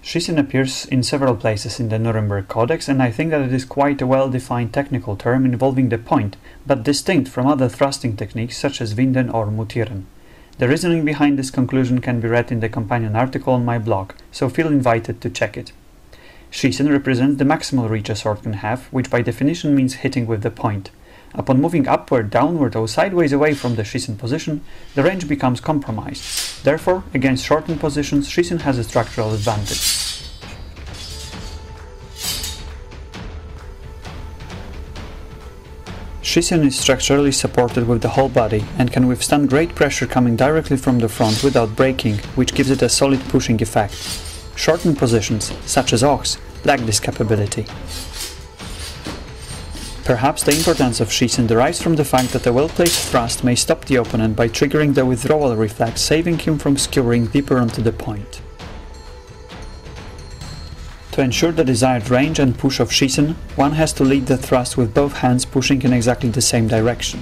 Schiessen appears in several places in the Nuremberg Codex, and I think that it is quite a well-defined technical term involving the point, but distinct from other thrusting techniques such as winden or mutieren. The reasoning behind this conclusion can be read in the companion article on my blog, so feel invited to check it. Schiessen represents the maximal reach a sword can have, which by definition means hitting with the point. Upon moving upward, downward or sideways away from the Schiessen position, the range becomes compromised. Therefore, against shortened positions, Schiessen has a structural advantage. Schiessen is structurally supported with the whole body and can withstand great pressure coming directly from the front without breaking, which gives it a solid pushing effect. Shortened positions, such as ox, lack this capability. Perhaps the importance of Schiessen derives from the fact that a well-placed thrust may stop the opponent by triggering the withdrawal reflex, saving him from skewering deeper onto the point. To ensure the desired range and push of Schiessen, one has to lead the thrust with both hands pushing in exactly the same direction.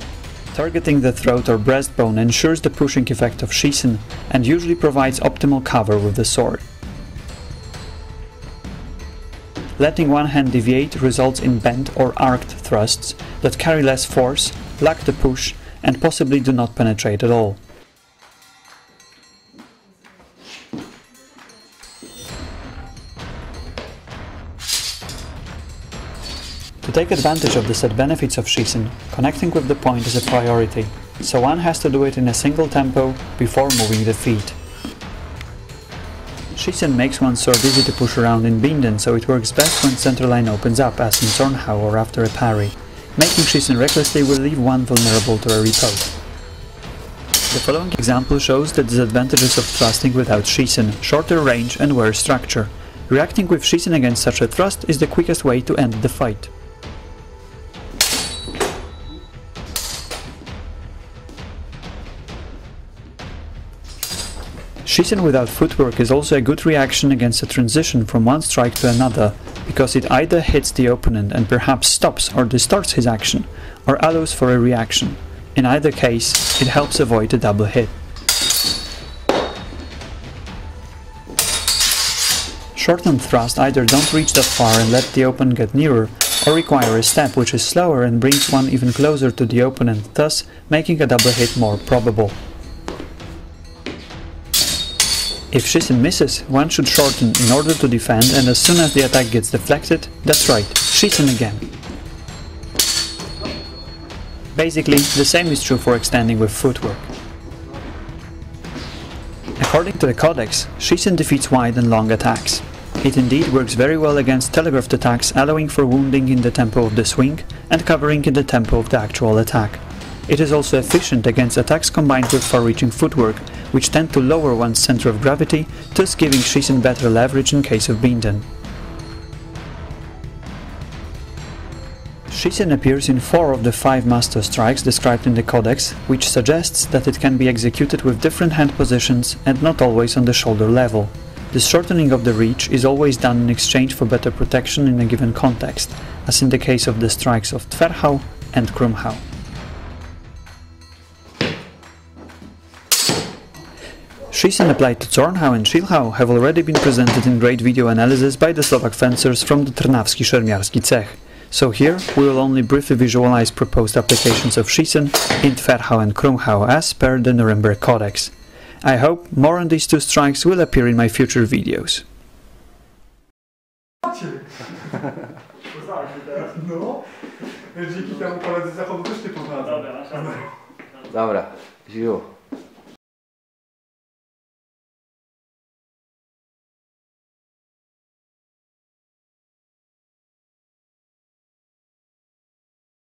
Targeting the throat or breastbone ensures the pushing effect of Schiessen and usually provides optimal cover with the sword. Letting one hand deviate results in bent or arced thrusts that carry less force, lack the push, and possibly do not penetrate at all. To take advantage of the set benefits of Schiessen, connecting with the point is a priority, so one has to do it in a single tempo before moving the feet. Schiessen makes one's sword easy to push around in binden, so it works best when center line opens up, as in Zornhau or after a parry. Making Schiessen recklessly will leave one vulnerable to a riposte. The following example shows the disadvantages of thrusting without Schiessen: shorter range and worse structure. Reacting with Schiessen against such a thrust is the quickest way to end the fight. Schiessen without footwork is also a good reaction against a transition from one strike to another, because it either hits the opponent and perhaps stops or distorts his action, or allows for a reaction. In either case, it helps avoid a double hit. Shortened thrusts either don't reach that far and let the opponent get nearer, or require a step which is slower and brings one even closer to the opponent, thus making a double hit more probable. If Schiessen misses, one should shorten in order to defend, and as soon as the attack gets deflected, that's right, Schiessen again. Basically, the same is true for extending with footwork. According to the Codex, Schiessen defeats wide and long attacks. It indeed works very well against telegraphed attacks, allowing for wounding in the tempo of the swing and covering in the tempo of the actual attack. It is also efficient against attacks combined with far-reaching footwork, which tend to lower one's center of gravity, thus giving Schiessen better leverage in case of binden. Schiessen appears in 4 of the 5 master strikes described in the Codex, which suggests that it can be executed with different hand positions and not always on the shoulder level. The shortening of the reach is always done in exchange for better protection in a given context, as in the case of the strikes of Tverhau and Krumhau. Schiessen applied to Zornhau and Schilhau have already been presented in great video analysis by the Slovak fencers from the Trnavski Szermiarski Cech, so here we will only briefly visualize proposed applications of Schiessen in Tverhau and Krumhau as per the Nuremberg Codex. I hope more on these 2 strikes will appear in my future videos. Dobra,